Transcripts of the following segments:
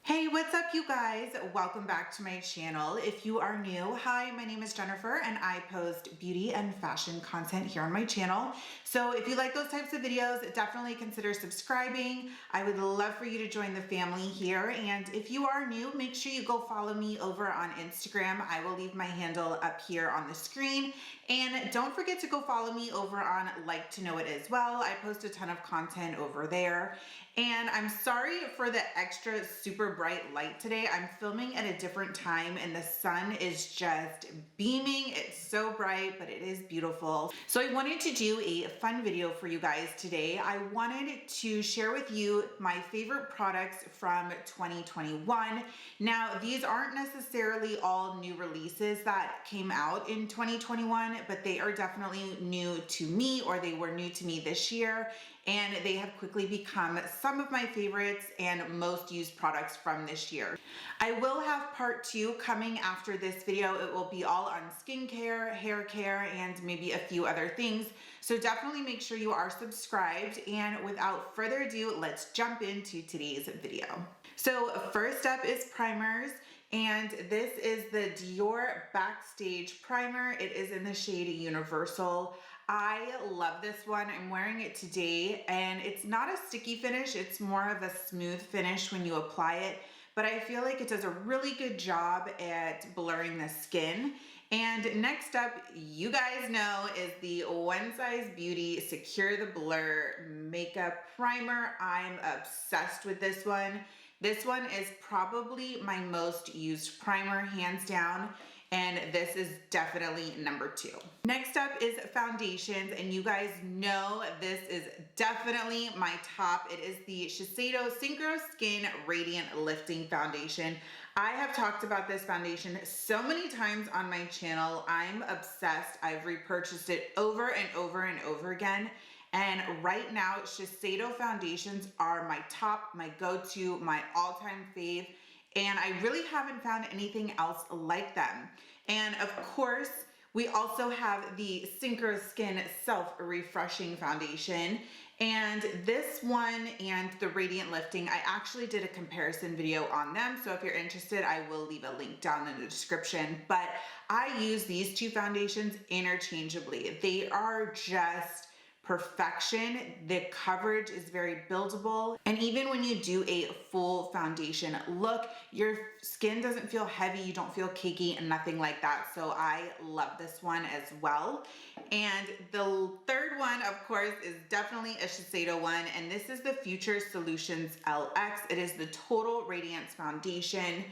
Hey, what's up you guys? Welcome back to my channel. If you are new, hi, my name is Jenifer and I post beauty and fashion content here on my channel. So if you like those types of videos, definitely consider subscribing. I would love for you to join the family here. And if you are new, make sure you go follow me over on Instagram. I will leave my handle up here on the screen. And don't forget to go follow me over on Like to Know It as well. I post a ton of content over there. And I'm sorry for the extra super bright light today. I'm filming at a different time and the sun is just beaming. It's so bright, but it is beautiful. So I wanted to do a fun video for you guys today. I wanted to share with you my favorite products from 2021. Now, these aren't necessarily all new releases that came out in 2021, but they are definitely new to me, or they were new to me this year. And they have quickly become some of my favorites and most used products from this year. I will have part 2 coming after this video. It will be all on skincare, hair care, and maybe a few other things. So definitely make sure you are subscribed. And without further ado, let's jump into today's video. So first up is primers. And this is the Dior Backstage Primer. It is in the shade Universal. I love this one. I'm wearing it today and it's not a sticky finish. It's more of a smooth finish when you apply it, but I feel like it does a really good job at blurring the skin. And next up, you guys know, is the One Size Beauty Secure the Blur Makeup Primer. I'm obsessed with this one. This one is probably my most used primer, hands down. And this is definitely number 2. Next up is foundations, and you guys know this is definitely my top. It is the Shiseido Synchro Skin Radiant Lifting Foundation. I have talked about this foundation so many times on my channel. I'm obsessed. I've repurchased it over and over and over again. And right now, Shiseido foundations are my top, my go-to, my all-time fave. And I really haven't found anything else like them. And of course, we also have the Synchro Skin Self-Refreshing Foundation. And this one and the Radiant Lifting, I actually did a comparison video on them. So if you're interested, I will leave a link down in the description. But I use these two foundations interchangeably. They are just perfection. The coverage is very buildable. And even when you do a full foundation look, your skin doesn't feel heavy, you don't feel cakey and nothing like that. So I love this one as well. And the third one, of course, is definitely a Shiseido one. And this is the Future Solutions LX. It is the Total Radiance Foundation.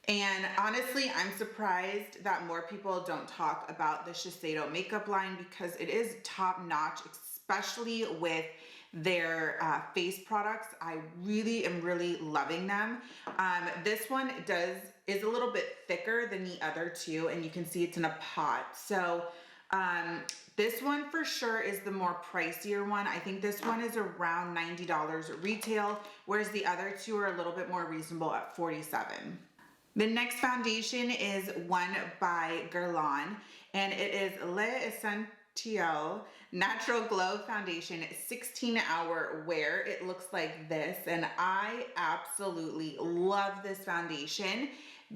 And honestly, I'm surprised that more people don't talk about the Shiseido makeup line because it is top notch, especially with their face products. I really am loving them. This one is a little bit thicker than the other two, and you can see it's in a pot. So this one for sure is the more pricier one. I think this one is around $90 retail, whereas the other two are a little bit more reasonable at $47. The next foundation is one by Guerlain, and it is Le Essentiel Natural Glow Foundation 16-hour wear. It looks like this, and I absolutely love this foundation.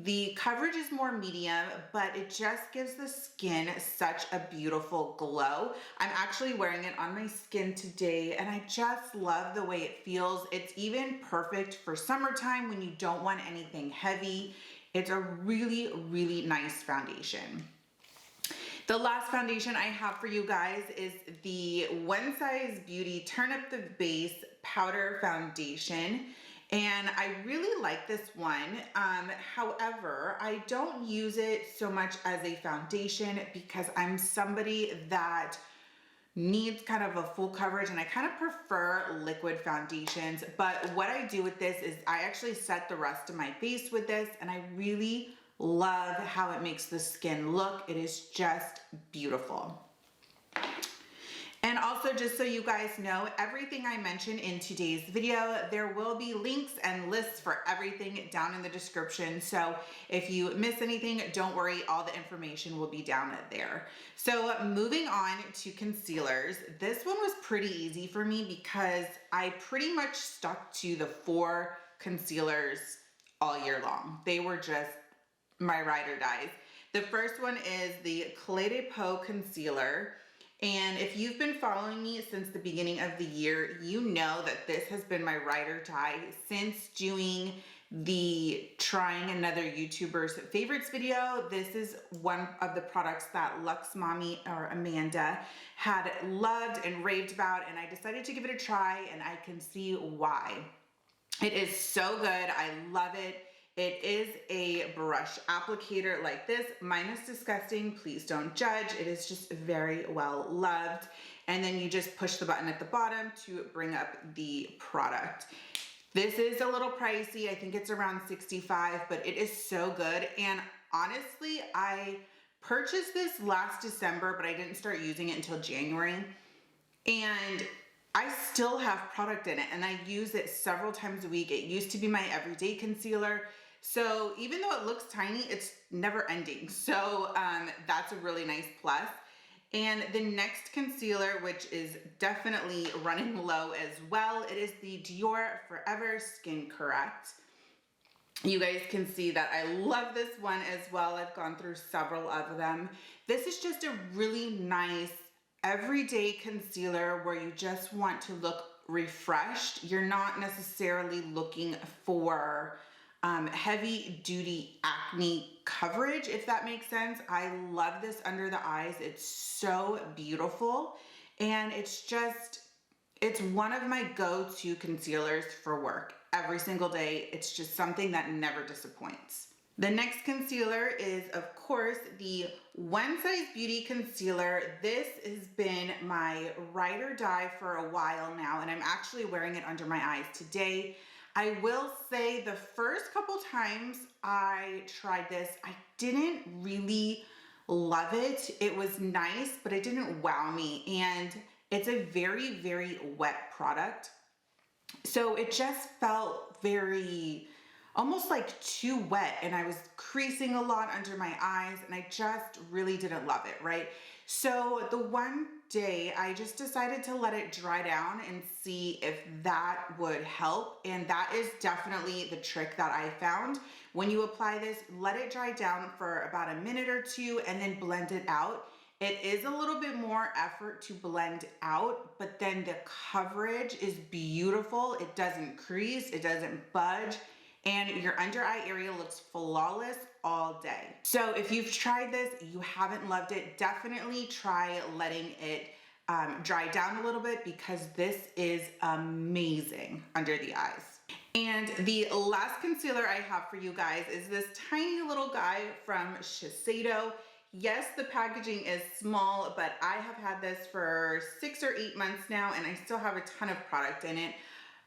The coverage is more medium, but it just gives the skin such a beautiful glow. I'm actually wearing it on my skin today, and I just love the way it feels. It's even perfect for summertime when you don't want anything heavy. It's a really nice foundation. The last foundation I have for you guys is the One Size Beauty Turn Up the Base Powder Foundation. And I really like this one. However, I don't use it so much as a foundation because I'm somebody that needs kind of a full coverage and I kind of prefer liquid foundations. But what I do with this is I actually set the rest of my face with this, and I really love how it makes the skin look. It is just beautiful. And also, just so you guys know, everything I mentioned in today's video, there will be links and lists for everything down in the description. So if you miss anything, don't worry, all the information will be down there. So moving on to concealers, this one was pretty easy for me because I pretty much stuck to the 4 concealers all year long. They were just my ride or dies. The first one is the Clé de Peau Concealer. And if you've been following me since the beginning of the year, you know that this has been my ride or die since doing the trying another YouTuber's favorites video. This is one of the products that Luxe Mommy or Amanda had loved and raved about, and I decided to give it a try, and I can see why. It is so good. I love it. It is a brush applicator like this. Mine is disgusting. Please don't judge. It is just very well loved. And then you just push the button at the bottom to bring up the product. This is a little pricey. I think it's around $65, but it is so good. And honestly, I purchased this last December, but I didn't start using it until January. And I still have product in it, and I use it several times a week. It used to be my everyday concealer. So even though it looks tiny, it's never ending. So that's a really nice plus. And the next concealer, which is definitely running low as well, it is the Dior Forever Skin Correct. You guys can see that I love this one as well. I've gone through several of them. This is just a really nice everyday concealer where you just want to look refreshed. You're not necessarily looking for heavy duty acne coverage, if that makes sense. I love this under the eyes. It's so beautiful, and it's one of my go-to concealers for work every single day. It's just something that never disappoints. The next concealer is, of course, the One Size Beauty Concealer. This has been my ride or die for a while now, and I'm actually wearing it under my eyes today. I will say the first couple times I tried this, I didn't really love it. It was nice, but it didn't wow me. And it's a very, very wet product. So it just felt very, almost like too wet. And I was creasing a lot under my eyes, and I just really didn't love it, right? So the one day I just decided to let it dry down and see if that would help. And that is definitely the trick that I found. When you apply this, let it dry down for about a minute or two and then blend it out. It is a little bit more effort to blend out, but then the coverage is beautiful. It doesn't crease, it doesn't budge, and your under eye area looks flawless all day. So if you've tried this, you haven't loved it, definitely try letting it dry down a little bit, because this is amazing under the eyes. And the last concealer I have for you guys is this tiny little guy from Shiseido. Yes, the packaging is small, but I have had this for 6 or 8 months now, and I still have a ton of product in it.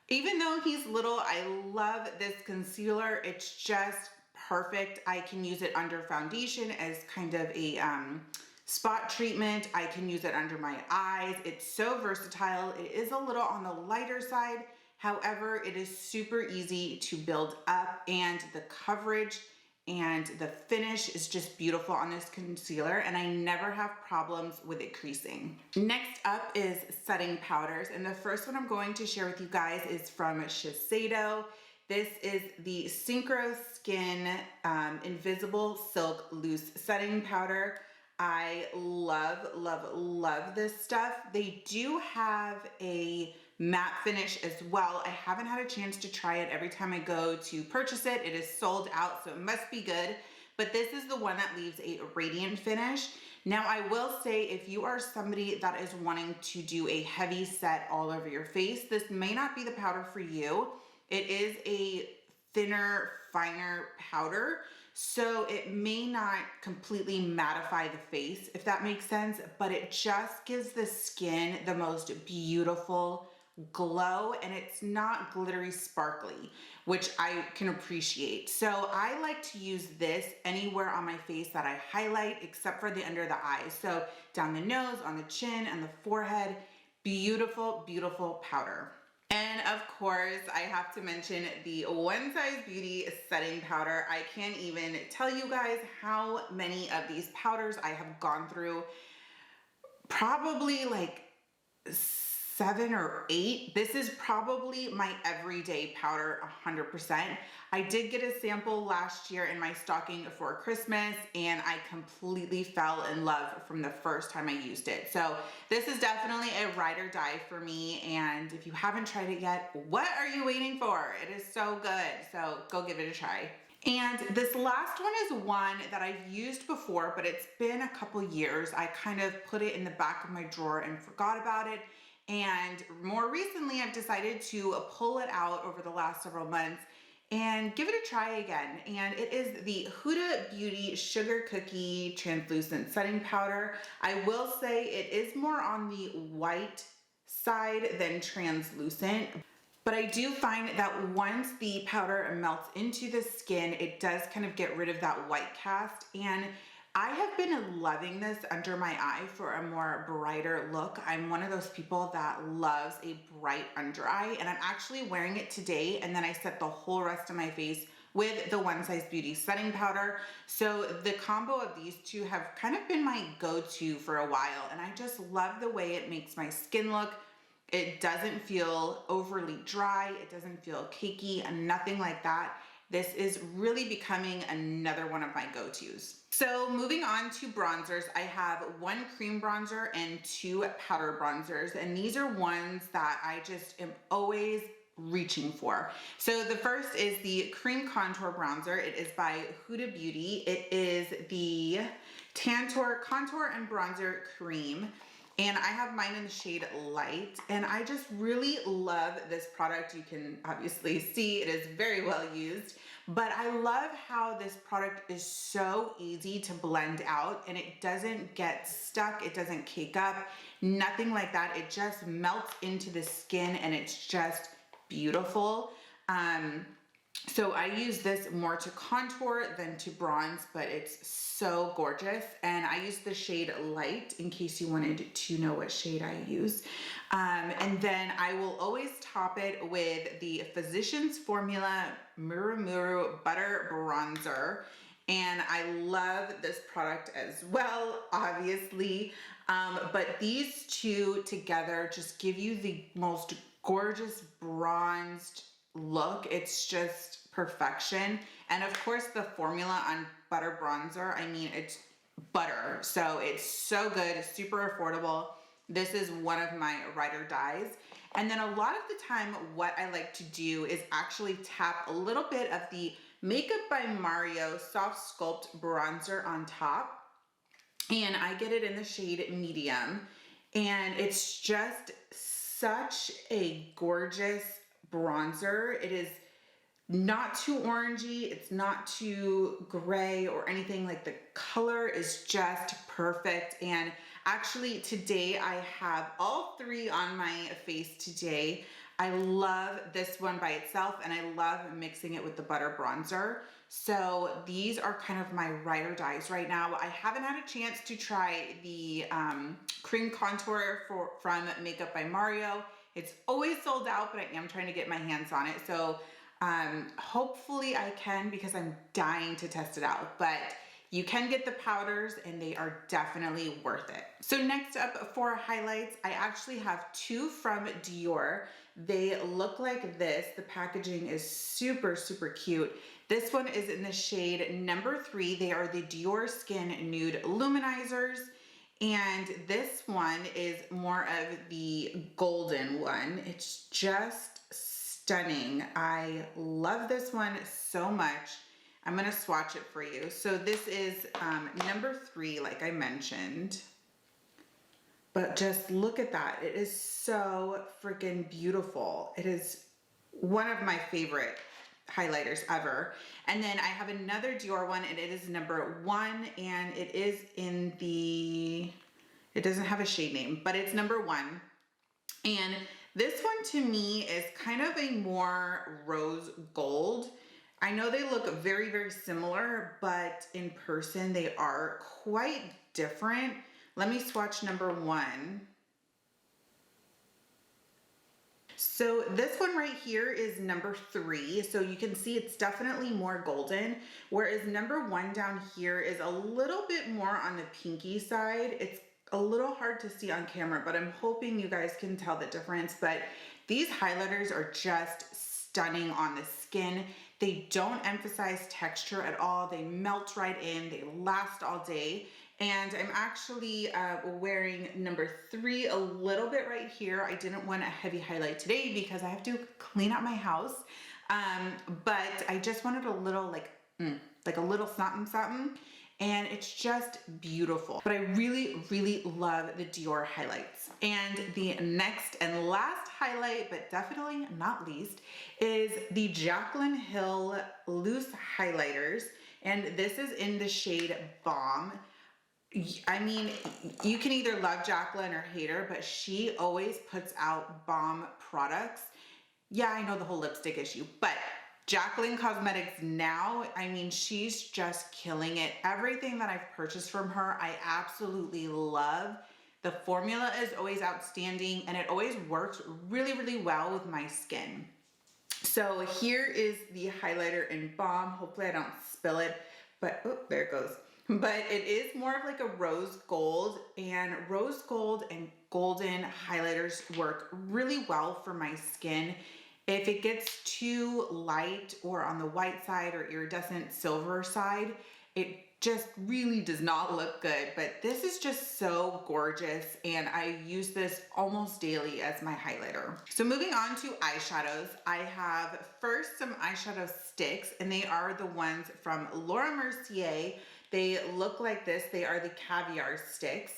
Even though he's little, I love this concealer. It's just perfect. I can use it under foundation as kind of a spot treatment. I can use it under my eyes. It's so versatile. It is a little on the lighter side. However, it is super easy to build up, and the coverage and the finish is just beautiful on this concealer, and I never have problems with it creasing. Next up is setting powders, and the first one I'm going to share with you guys is from Shiseido. This is the Synchro Skin Invisible Silk Loose Setting Powder. I love, love, love this stuff. They do have a matte finish as well. I haven't had a chance to try it. Every time I go to purchase it, it is sold out, so it must be good. But this is the one that leaves a radiant finish. Now, I will say, if you are somebody that is wanting to do a heavy set all over your face, this may not be the powder for you. It is a thinner, finer powder, so it may not completely mattify the face, if that makes sense, but it just gives the skin the most beautiful glow, and it's not glittery sparkly, which I can appreciate. So I like to use this anywhere on my face that I highlight, except for the under the eyes. So down the nose, on the chin, and the forehead. Beautiful, beautiful powder. And of course, I have to mention the One Size Beauty setting powder. I can't even tell you guys how many of these powders I have gone through. Probably like 7 or 8. This is probably my everyday powder 100%. I did get a sample last year in my stocking for Christmas and I completely fell in love from the first time I used it. So this is definitely a ride or die for me, and if you haven't tried it yet, what are you waiting for? It is so good, so go give it a try. And this last one is one that I've used before, but it's been a couple years. I kind of put it in the back of my drawer and forgot about it. And more recently, I've decided to pull it out over the last several months and give it a try again. And it is the Huda Beauty Sugar Cookie Translucent Setting Powder. I will say it is more on the white side than translucent, but I do find that once the powder melts into the skin, it does kind of get rid of that white cast. And I have been loving this under my eye for a more brighter look. I'm one of those people that loves a bright under eye, and I'm actually wearing it today, and then I set the whole rest of my face with the One Size Beauty setting powder. So the combo of these two have kind of been my go-to for a while, and I just love the way it makes my skin look. It doesn't feel overly dry, it doesn't feel cakey, and nothing like that. This is really becoming another one of my go-tos. So moving on to bronzers, I have one cream bronzer and two powder bronzers, and these are ones that I just am always reaching for. So the first is the cream contour bronzer. It is by Huda Beauty. It is the Tantour Contour and Bronzer Cream. And I have mine in the shade Light, and I just really love this product. You can obviously see it is very well used, but I love how this product is so easy to blend out, and it doesn't get stuck, it doesn't cake up, nothing like that. It just melts into the skin and it's just beautiful. So I use this more to contour than to bronze, but it's so gorgeous. And I use the shade Light in case you wanted to know what shade I use. And then I will always top it with the Physicians Formula Muru Muru Butter Bronzer. And I love this product as well, obviously. But these two together just give you the most gorgeous bronzed look. It's just perfection. And of course the formula on butter bronzer, I mean, it's butter, so it's so good. It's super affordable. This is one of my ride or dies. And then a lot of the time what I like to do is actually tap a little bit of the Makeup by Mario Soft Sculpt Bronzer on top, and I get it in the shade Medium, and it's just such a gorgeous bronzer. It is not too orangey, it's not too gray or anything. Like, the color is just perfect. And actually today I have all three on my face today. I love this one by itself, and I love mixing it with the butter bronzer. So these are kind of my ride or dies right now. I haven't had a chance to try the cream contour from Makeup by Mario. It's always sold out, but I am trying to get my hands on it. So hopefully I can, because I'm dying to test it out. But you can get the powders and they are definitely worth it. So next up for highlights, I actually have two from Dior. They look like this. The packaging is super, super cute. This one is in the shade number 3. They are the Dior Skin Nude Luminizers. And this one is more of the golden one. It's just stunning. I love this one so much. I'm gonna swatch it for you. So this is number 3, like I mentioned. But just look at that. It is so freaking beautiful. It is one of my favorite highlighters ever. And then I have another Dior one, and it is number 1, and it is in the, it doesn't have a shade name, but it's number 1. And this one to me is kind of a more rose gold. I know they look very, very similar, but in person they are quite different. Let me swatch number 1. So this one right here is number 3. So you can see it's definitely more golden, whereas number 1 down here is a little bit more on the pinky side. It's a little hard to see on camera, but I'm hoping you guys can tell the difference. But these highlighters are just stunning on the skin. They don't emphasize texture at all. They melt right in, they last all day. And I'm actually wearing number 3 a little bit right here. I didn't want a heavy highlight today because I have to clean up my house. But I just wanted a little like a little something. And it's just beautiful. But I really, really love the Dior highlights. And the next and last highlight, but definitely not least, is the Jaclyn Hill loose highlighters. And this is in the shade Bomb. I mean, you can either love Jaclyn or hate her, but she always puts out bomb products. Yeah, I know the whole lipstick issue, but Jaclyn Cosmetics now, I mean, she's just killing it. Everything that I've purchased from her, I absolutely love. The formula is always outstanding and it always works really, really well with my skin. So here is the highlighter in Bomb. Hopefully I don't spill it, but oh, there it goes. But it is more of like a rose gold, and rose gold and golden highlighters work really well for my skin. If it gets too light or on the white side or iridescent silver side, it just really does not look good. But this is just so gorgeous, and I use this almost daily as my highlighter. So moving on to eyeshadows, I have first some eyeshadow sticks, and they are the ones from Laura Mercier. They look like this. They are the caviar sticks.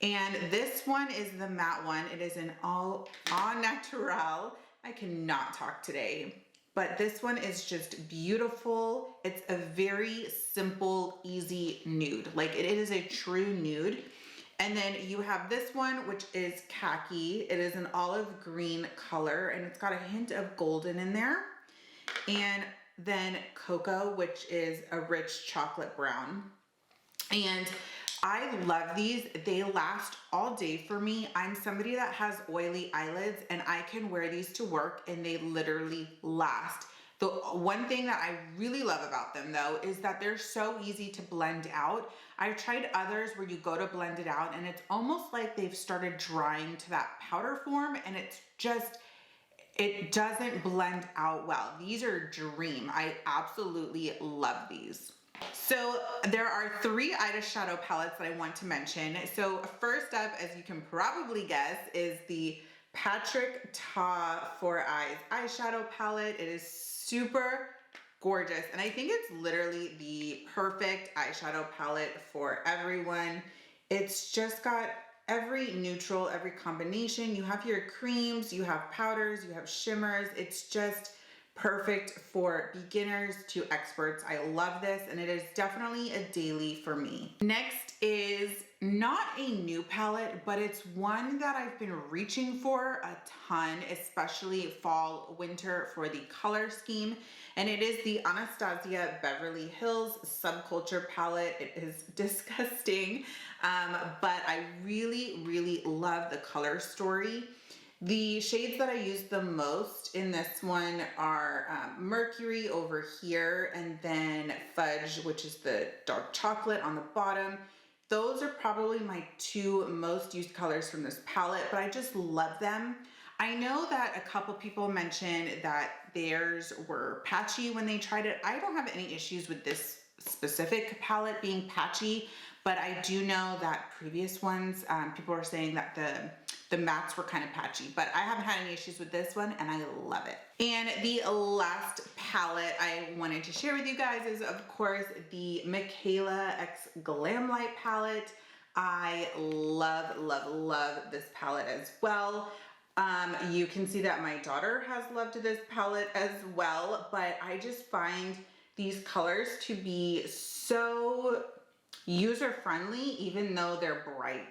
And this one is the matte one. It is an au naturel. I cannot talk today. But this one is just beautiful. It's a very simple, easy nude. Like it is a true nude. And then you have this one, which is khaki. It is an olive green color, and it's got a hint of golden in there. And then cocoa, which is a rich chocolate brown. And I love these. They last all day for me. I'm somebody that has oily eyelids, and I can wear these to work and they literally last. The one thing that I really love about them though is that they're so easy to blend out. I've tried others where you go to blend it out and it's almost like they've started drying to that powder form, and it's just, it doesn't blend out well. These are dream. I absolutely love these. So there are 3 eyeshadow palettes that I want to mention. So first up, as you can probably guess, is the Patrick Ta 4 Eyes eyeshadow palette. It is super gorgeous, and I think it's literally the perfect eyeshadow palette for everyone. It's just got every neutral, every combination. You have your creams, you have powders, you have shimmers. It's just perfect for beginners to experts. I love this, and it is definitely a daily for me. Next is not a new palette, but it's one that I've been reaching for a ton, especially fall, winter, for the color scheme. And it is the Anastasia Beverly Hills Subculture Palette. It is disgusting, but I really, really love the color story. The shades that I use the most in this one are Mercury over here, and then Fudge, which is the dark chocolate on the bottom. Those are probably my 2 most used colors from this palette, but I just love them. I know that a couple people mentioned that theirs were patchy when they tried it. I don't have any issues with this specific palette being patchy, but I do know that previous ones, people were saying that the mattes were kind of patchy, but I haven't had any issues with this one, and I love it. And the last palette I wanted to share with you guys is, of course, the Michaela X Glam Light palette. I love, love, love this palette as well. You can see that my daughter has loved this palette as well, but I just find these colors to be so user-friendly, even though they're bright.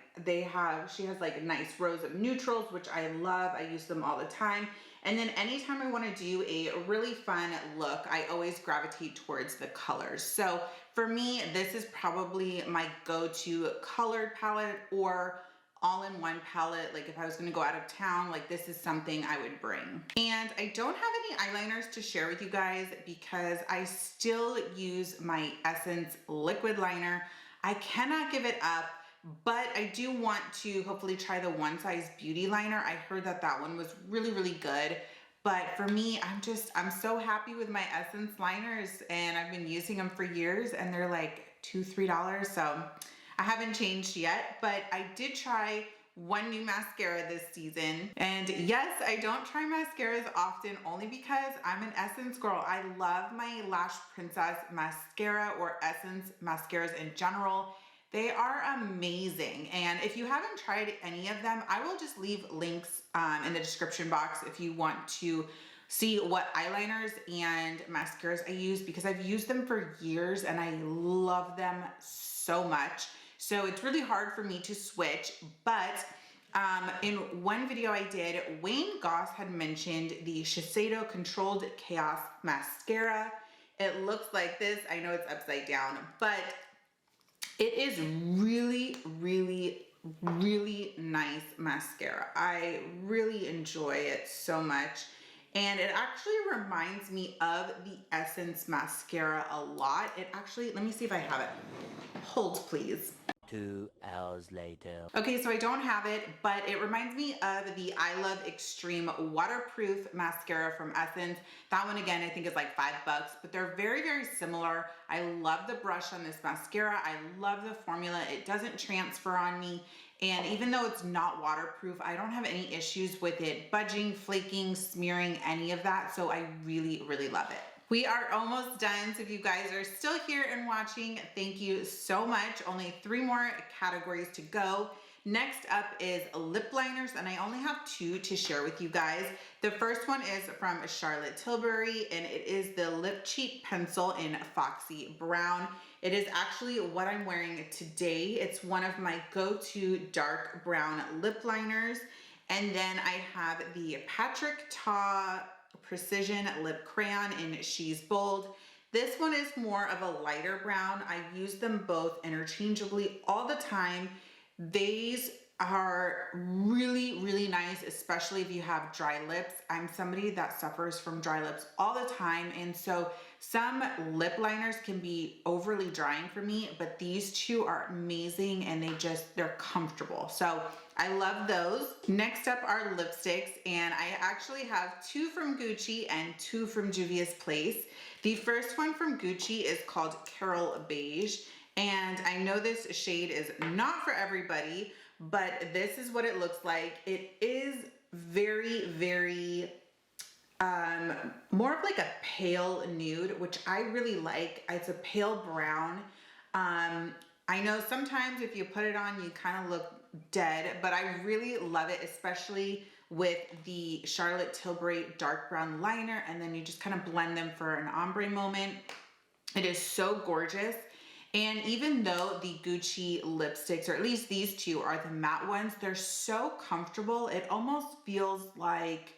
She has like a nice rows of neutrals, which I love. I use them all the time. And then anytime I want to do a really fun look, I always gravitate towards the colors. So for me, this is probably my go-to colored palette or all-in-one palette. Like if I was going to go out of town, like this is something I would bring. And I don't have any eyeliners to share with you guys because I still use my Essence liquid liner. I cannot give it up. but I do want to hopefully try the One Size Beauty liner. I heard that that one was really, really good. But for me, I'm so happy with my Essence liners, and I've been using them for years, and they're like $2, $3. So I haven't changed yet, but I did try one new mascara this season. And yes, I don't try mascaras often only because I'm an Essence girl. I love my Lash Princess mascara, or Essence mascaras in general. They are amazing. And if you haven't tried any of them, I will just leave links in the description box if you want to see what eyeliners and mascaras I use, because I've used them for years and I love them so much. So it's really hard for me to switch, but in one video I did, Wayne Goss had mentioned the Shiseido Controlled Chaos Mascara. It looks like this. I know it's upside down, but it is really, really, really nice mascara. I really enjoy it so much. And it actually reminds me of the Essence mascara a lot. It actually, let me see if I have it. Hold, please. 2 hours later. Okay, so I don't have it, but it reminds me of the I Love Extreme Waterproof Mascara from Essence. That one, again, I think is like $5, but they're very, very similar. I love the brush on this mascara. I love the formula. It doesn't transfer on me. And even though it's not waterproof, I don't have any issues with it budging, flaking, smearing, any of that. So I really, really love it. We are almost done, so if you guys are still here and watching, thank you so much. Only 3 more categories to go. Next up is lip liners, and I only have 2 to share with you guys. The first one is from Charlotte Tilbury, and it is the Lip Cheat Pencil in Foxy Brown. It is actually what I'm wearing today. It's one of my go-to dark brown lip liners. And then I have the Patrick Ta Precision Lip Crayon in She's Bold. This one is more of a lighter brown. I use them both interchangeably all the time. These are really, really nice, especially if you have dry lips. I'm somebody that suffers from dry lips all the time, and so some lip liners can be overly drying for me, but these 2 are amazing, and they're comfortable. So I love those. Next up are lipsticks, and I actually have 2 from Gucci and 2 from Juvia's Place. The first one from Gucci is called Carol Beige, and I know this shade is not for everybody, but this is what it looks like. It is very, very more of like a pale nude, which I really like. It's a pale brown. I know sometimes if you put it on, you kind of look dead, but I really love it, especially with the Charlotte Tilbury dark brown liner, and then you just kind of blend them for an ombre moment. It is so gorgeous. And even though the Gucci lipsticks, or at least these 2 are the matte ones, they're so comfortable. It almost feels like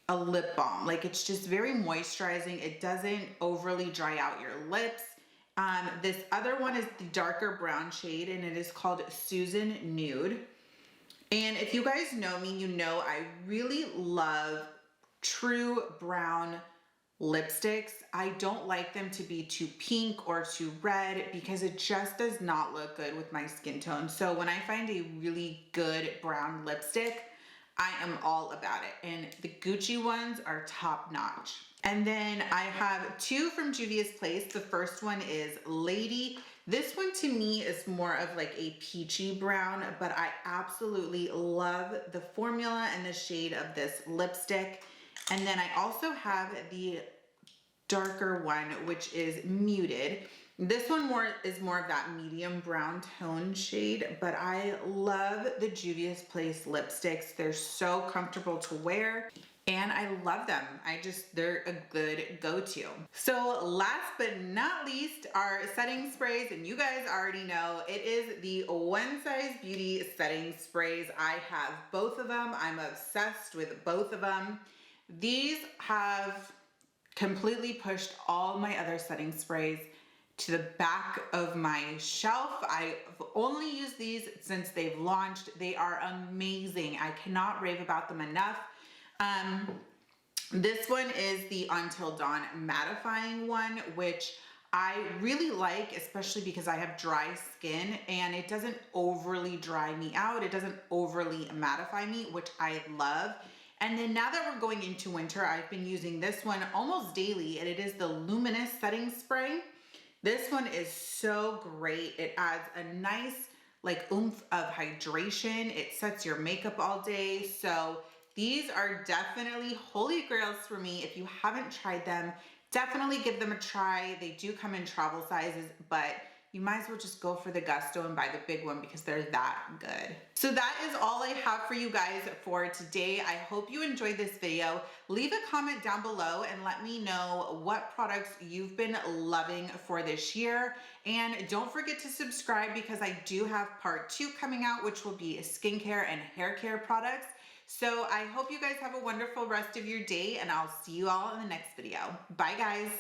a lip balm. Like, it's just very moisturizing. It doesn't overly dry out your lips. This other one is the darker brown shade, and it is called Susan Nude. And if you guys know me, you know I really love true brown lipsticks. I don't like them to be too pink or too red, because it just does not look good with my skin tone. So when I find a really good brown lipstick, I am all about it. And the Gucci ones are top notch. And then I have 2 from Juvia's Place. The first one is Lady. This one to me is more of like a peachy brown, but I absolutely love the formula and the shade of this lipstick. And then I also have the darker one, which is Muted. This one is more of that medium brown tone shade, but I love the Juvia's Place lipsticks. They're so comfortable to wear, and I love them. They're a good go-to. So last but not least are setting sprays, and you guys already know it is the One Size Beauty setting sprays. I have both of them. I'm obsessed with both of them. These have completely pushed all my other setting sprays to the back of my shelf. I've only used these since they've launched. They are amazing. I cannot rave about them enough. This one is the Until Dawn mattifying one, which I really like, especially because I have dry skin and it doesn't overly dry me out. It doesn't overly mattify me, which I love. And then now that we're going into winter, I've been using this one almost daily, and it is the Luminous Setting Spray. This one is so great. It adds a nice like oomph of hydration. It sets your makeup all day. So these are definitely holy grails for me. If you haven't tried them, definitely give them a try. They do come in travel sizes, but you might as well just go for the gusto and buy the big one because they're that good. So that is all I have for you guys for today. I hope you enjoyed this video. Leave a comment down below and let me know what products you've been loving for this year. And don't forget to subscribe because I do have part 2 coming out, which will be skincare and hair care products. So I hope you guys have a wonderful rest of your day, and I'll see you all in the next video. Bye guys.